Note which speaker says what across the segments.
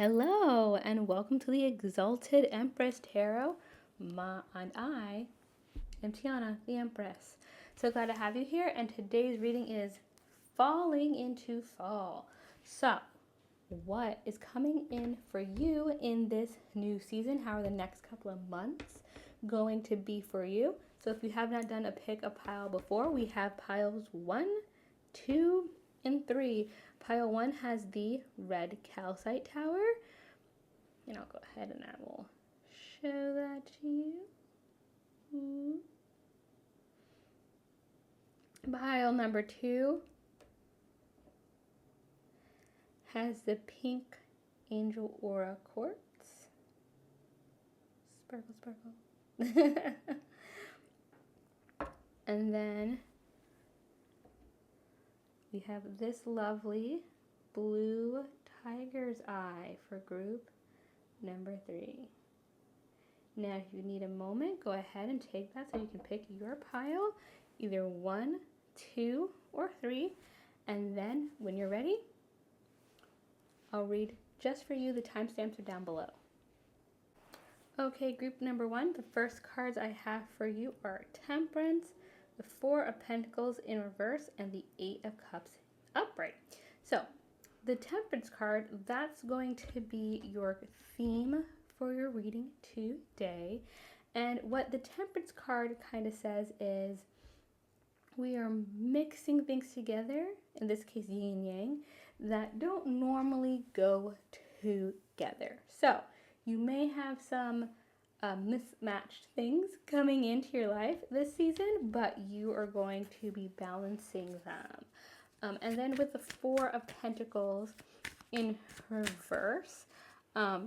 Speaker 1: Hello, and welcome to the Exalted Empress Tarot. And I am Tiana, the Empress. So glad to have you here, and today's reading is Falling into Fall. So, what is coming in for you in this new season? How are the next couple of months going to be for you? So if you have not done a pick a pile before, we have piles 1, 2, and 3. Pile 1 has the red calcite tower. And I'll go ahead and I will show that to you. Pile number 2 has the pink angel aura quartz. Sparkle, sparkle. And then we have this lovely blue tiger's eye for group number 3. Now, if you need a moment, go ahead and take that so you can pick your pile, either 1, 2, or 3. And then when you're ready, I'll read just for you. The timestamps are down below. Okay, group number 1, the first cards I have for you are Temperance, the 4 of Pentacles in reverse, and the 8 of Cups upright. So, the Temperance card, that's going to be your theme for your reading today. And what the Temperance card kind of says is we are mixing things together, in this case yin and yang, that don't normally go together. So, you may have some mismatched things coming into your life this season, but you are going to be balancing them. And then with the 4 of Pentacles in reverse, 4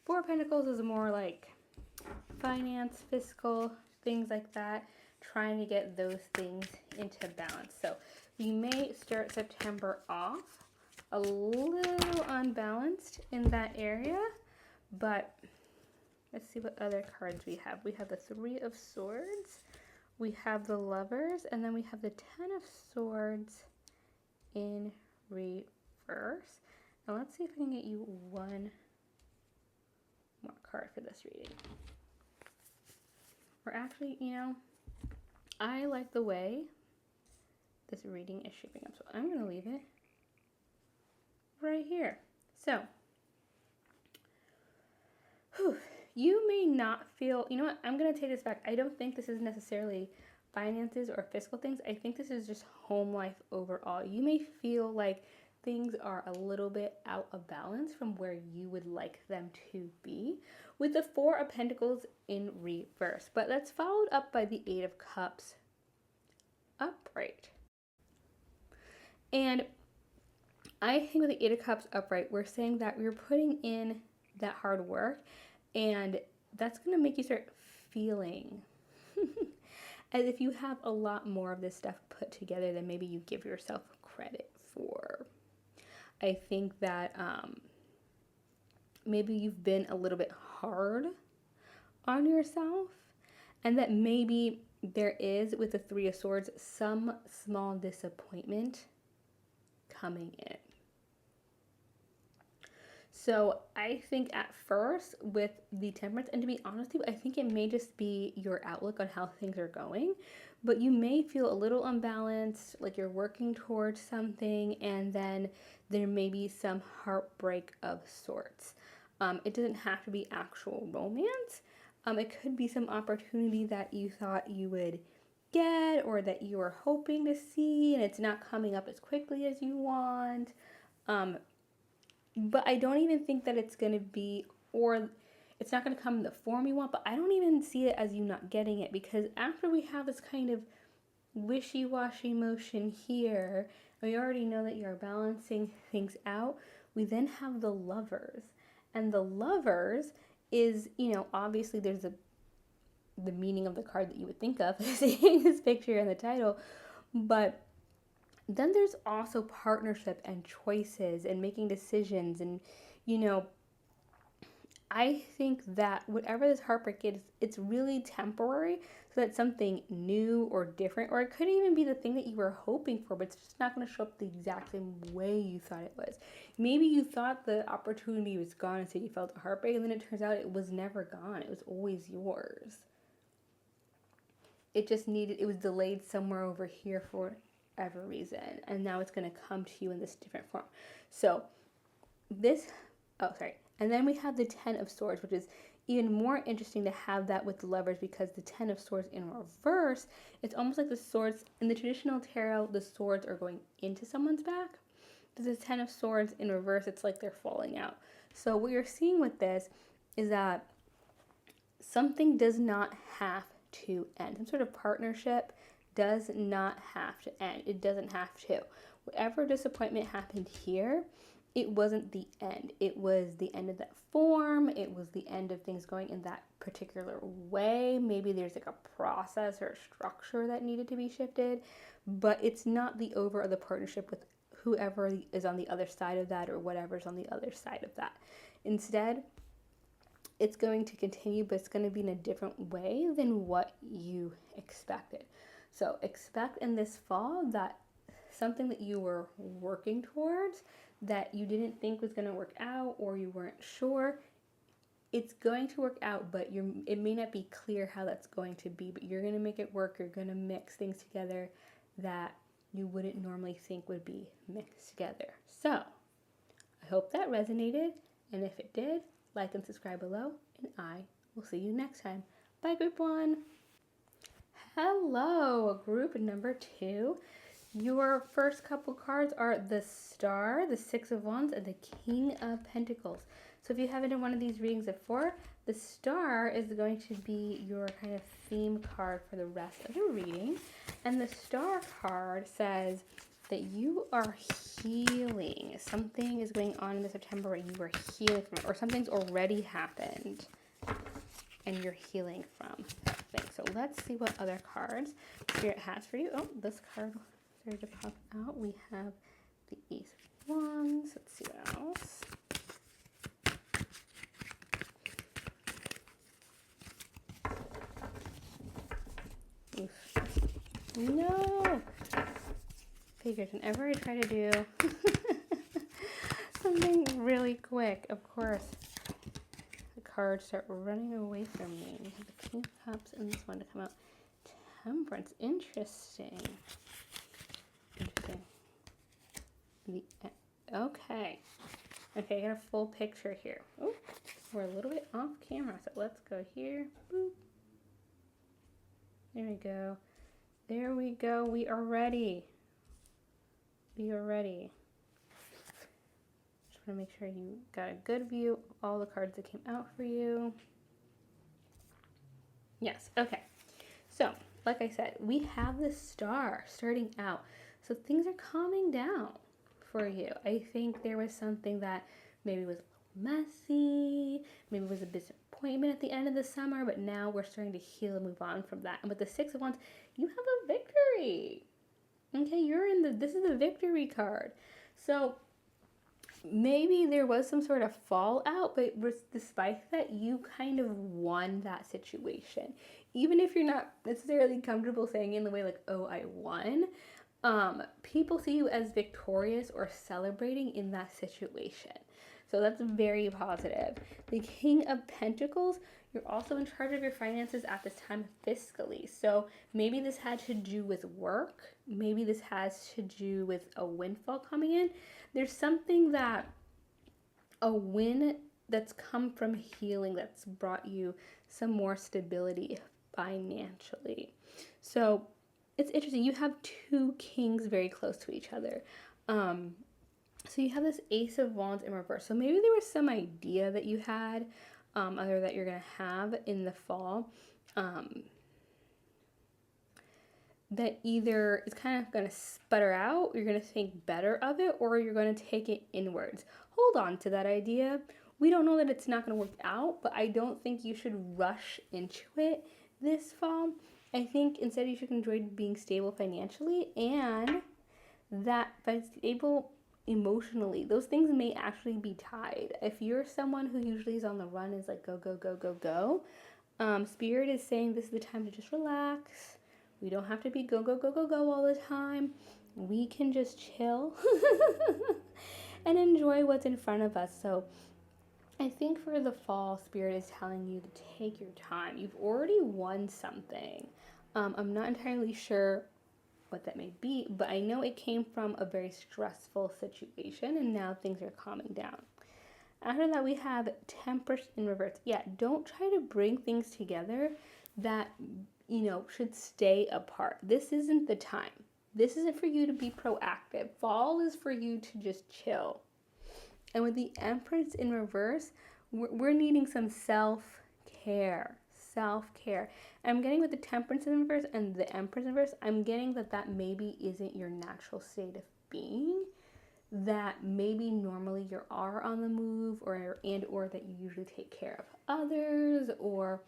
Speaker 1: of Pentacles is more like finance, fiscal, things like that, trying to get those things into balance. So you may start September off a little unbalanced in that area, but let's see what other cards we have. We have the 3 of Swords, we have the Lovers, and then we have the 10 of Swords in reverse. Now let's see if I can get you one more card for this reading. Or actually, I like the way this reading is shaping up, so I'm going to leave it right here. So, you may not feel, you know what, I'm going to take this back. I don't think this is necessarily finances or fiscal things. I think this is just home life overall. You may feel like things are a little bit out of balance from where you would like them to be with the 4 of Pentacles in reverse. But that's followed up by the 8 of Cups upright. And I think with the 8 of Cups upright, we're saying that we're putting in that hard work, and that's going to make you start feeling as if you have a lot more of this stuff put together than maybe you give yourself credit for. I think that maybe you've been a little bit hard on yourself, and that maybe there is, with the 3 of Swords, some small disappointment coming in. So I think at first with the Temperance, and to be honest with you, I think it may just be your outlook on how things are going, but you may feel a little unbalanced, like you're working towards something, and then there may be some heartbreak of sorts. It doesn't have to be actual romance. It could be some opportunity that you thought you would get, or that you were hoping to see, and it's not coming up as quickly as you want. But I don't even think that it's going to be, or it's not going to come in the form you want, but I don't even see it as you not getting it, because after we have this kind of wishy-washy motion here, and we already know that you're balancing things out, we then have the Lovers. And the Lovers is, obviously there's the meaning of the card that you would think of seeing this picture in the title, but then there's also partnership and choices and making decisions, and I think that whatever this heartbreak is, it's really temporary, so that something new or different, or it could even be the thing that you were hoping for, but it's just not going to show up the exact same way you thought it was. Maybe you thought the opportunity was gone and so you felt a heartbreak, and then it turns out it was never gone. It was always yours. It was delayed somewhere over here for whatever reason, and now it's going to come to you in this different form. So and then we have the Ten of Swords, which is even more interesting to have that with the Lovers, because the Ten of Swords in reverse, it's almost like the swords in the traditional tarot, the swords are going into someone's back. But the Ten of Swords in reverse, it's like they're falling out. So what you're seeing with this is that something does not have to end. Some sort of partnership does not have to end. It doesn't have to. Whatever disappointment happened here, it wasn't the end. It was the end of that form. It was the end of things going in that particular way. Maybe there's like a process or a structure that needed to be shifted, but it's not the over of the partnership with whoever is on the other side of that or whatever's on the other side of that. Instead, it's going to continue, but it's going to be in a different way than what you expected. So expect in this fall that something that you were working towards that you didn't think was going to work out, or you weren't sure, it's going to work out, but it may not be clear how that's going to be, but you're going to make it work. You're going to mix things together that you wouldn't normally think would be mixed together. So I hope that resonated, and if it did, like and subscribe below, and I will see you next time. Bye, group 1. Hello, group number 2. Your first couple cards are the Star, the Six of Wands, and the King of Pentacles. So if you haven't done one of these readings before, the Star is going to be your kind of theme card for the rest of the reading. And the Star card says that you are healing. Something is going on in September where you are healing from it, or something's already happened and you're healing from that thing. So let's see what other cards Spirit has for you. Oh, this card started to pop out. We have the Ace of Wands. Let's see what else. Oof. No! Figures, whenever I try to do something really quick, of course, the cards start running away from me. We have the King of Cups and this one to come out. Temperance. Interesting. Okay. Okay, I got a full picture here. Oh, we're a little bit off camera, so let's go here. Boop. There we go. There we go. We are ready. We are ready. Just want to make sure you got a good view of all the cards that came out for you. Yes, okay. So, like I said, we have the Star starting out. So things are calming down for you. I think there was something that maybe was a little messy, maybe it was a disappointment at the end of the summer, but now we're starting to heal and move on from that. And with the Six of Wands, you have a victory. Okay, this is the victory card. So maybe there was some sort of fallout, but despite that, you kind of won that situation. Even if you're not necessarily comfortable saying it in the way like, oh, I won, people see you as victorious or celebrating in that situation. So that's very positive. The King of Pentacles, you're also in charge of your finances at this time fiscally. So maybe this had to do with work. Maybe this has to do with a windfall coming in. There's something a win that's come from healing that's brought you some more stability financially. So it's interesting. You have two kings very close to each other. So you have this Ace of Wands in reverse. So maybe there was some idea that you had, either that you're going to have in the fall, that either it's kind of going to sputter out, you're going to think better of it, or you're going to take it inwards. Hold on to that idea. We don't know that it's not going to work out, but I don't think you should rush into it this fall. I think instead you should enjoy being stable financially, and that by stable emotionally. Those things may actually be tied. If you're someone who usually is on the run, is like go, go, go, go, go, Spirit is saying this is the time to just relax. We don't have to be go, go, go, go, go all the time. We can just chill and enjoy what's in front of us. So I think for the fall, Spirit is telling you to take your time. You've already won something. I'm not entirely sure what that may be, but I know it came from a very stressful situation and now things are calming down. After that, we have Temperance in reverse. Yeah, don't try to bring things together that, should stay apart. This isn't the time. This isn't for you to be proactive. Fall is for you to just chill. And with the Empress in reverse, we're needing some self-care. Self-care. I'm getting with the Temperance in reverse and the Empress in reverse, I'm getting that maybe isn't your natural state of being. That maybe normally you are on the move or that you usually take care of others, or,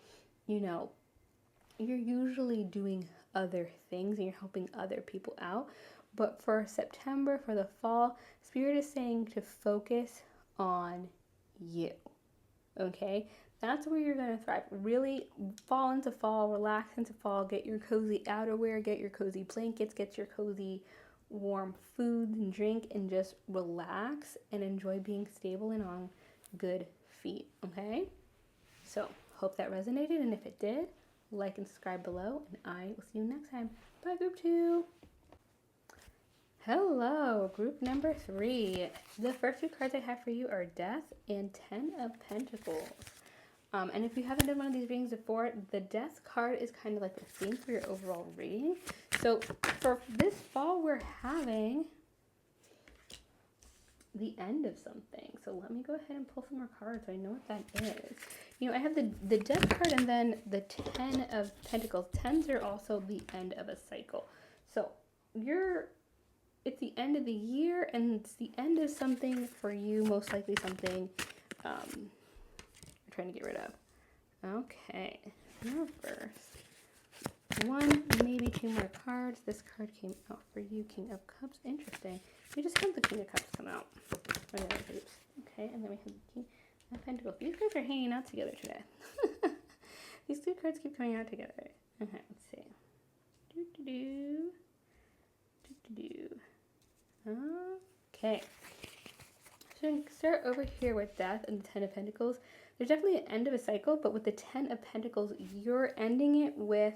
Speaker 1: you're usually doing other things and you're helping other people out. But for September, for the fall, Spirit is saying to focus on you, okay? That's where you're going to thrive. Really fall into fall, relax into fall, get your cozy outerwear, get your cozy blankets, get your cozy warm food and drink, and just relax and enjoy being stable and on good feet, okay? So, hope that resonated, and if it did, like and subscribe below, and I will see you next time. Bye, group 2. Hello, group number 3. The first 2 cards I have for you are Death and 10 of Pentacles. And if you haven't done one of these readings before, the Death card is kind of like the theme for your overall reading. So for this fall, we're having the end of something. So let me go ahead and pull some more cards so I know what that is. I have the Death card and then the 10 of Pentacles. 10s are also the end of a cycle. So it's the end of the year and it's the end of something for you, most likely something I'm trying to get rid of. Okay, reverse. 1, maybe 2 more cards. This card came out for you, King of Cups. Interesting. We just had the King of Cups come out. Okay, and then we have the King of Pentacles. These cards are hanging out together today. These 2 cards keep coming out together. Okay, let's see. Okay. So we can start over here with Death and the 10 of Pentacles. There's definitely an end of a cycle, but with the 10 of Pentacles, you're ending it with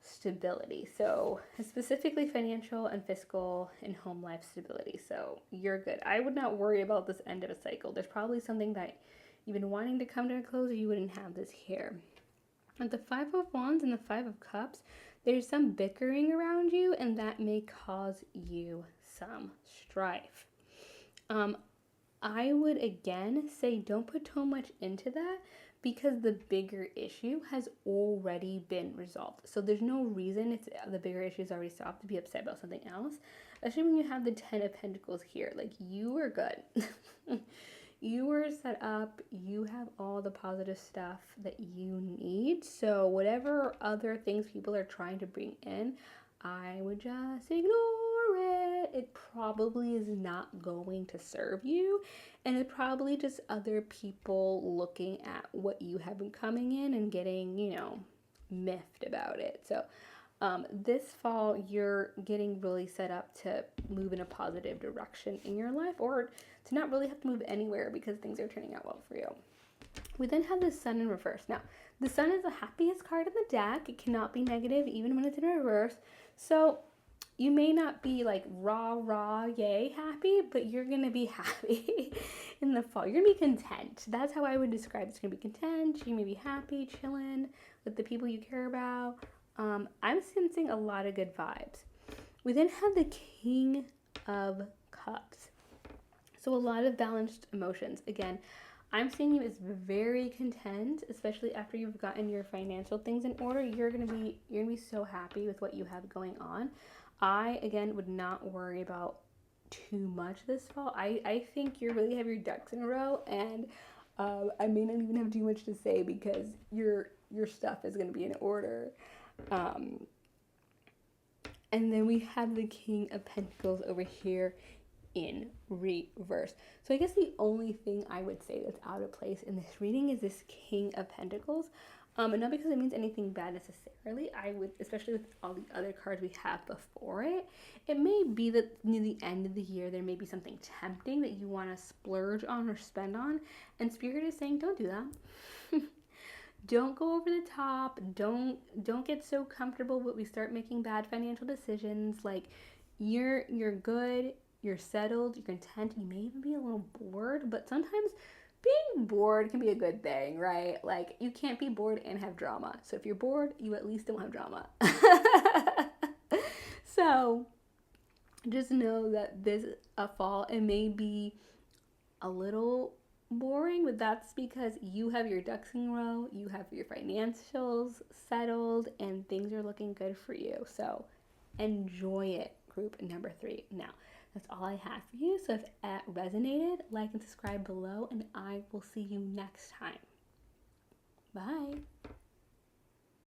Speaker 1: stability. So specifically financial and fiscal and home life stability. So you're good. I would not worry about this end of a cycle. There's probably something that you've been wanting to come to a close, or you wouldn't have this here. With the 5 of Wands and the 5 of Cups, there's some bickering around you, and that may cause you some strife. I would again say don't put too much into that, because the bigger issue has already been resolved. So there's no reason the bigger issue is already solved to be upset about something else, especially when you have the 10 of Pentacles here. Like, you are good. You were set up. You have all the positive stuff that you need. So whatever other things people are trying to bring in, I would just ignore it. It probably is not going to serve you, and it's probably just other people looking at what you have been coming in and getting, miffed about it. So this fall, you're getting really set up to move in a positive direction in your life, or to not really have to move anywhere because things are turning out well for you. We then have the Sun in reverse. Now, the Sun is the happiest card in the deck. It cannot be negative even when it's in reverse. So you may not be like rah, yay happy, but you're going to be happy in the fall. You're going to be content. That's how I would describe it. It's going to be content. You're going to be happy, chilling with the people you care about. I'm sensing a lot of good vibes. We then have the King of Cups. So a lot of balanced emotions. Again, I'm seeing you as very content, especially after you've gotten your financial things in order. You're gonna be so happy with what you have going on. I again would not worry about too much this fall. I think you really have your ducks in a row, and I may not even have too much to say because your stuff is gonna be in order. And then we have the King of Pentacles over here in reverse. So I guess the only thing I would say that's out of place in this reading is this King of Pentacles. And not because it means anything bad necessarily. I would, especially with all the other cards we have before it, it may be that near the end of the year there may be something tempting that you want to splurge on or spend on, and Spirit is saying don't do that. Don't go over the top. Don't get so comfortable that we start making bad financial decisions. Like you're good, you're settled, you're content. You may even be a little bored, but sometimes being bored can be a good thing, right? Like you can't be bored and have drama. So if you're bored, you at least don't have drama. So just know that this fall, it may be a little boring, but that's because you have your ducks in a row, you have your financials settled, and things are looking good for you. So enjoy it, group number 3. Now, that's all I have for you. So if it resonated, like and subscribe below, and I will see you next time. Bye.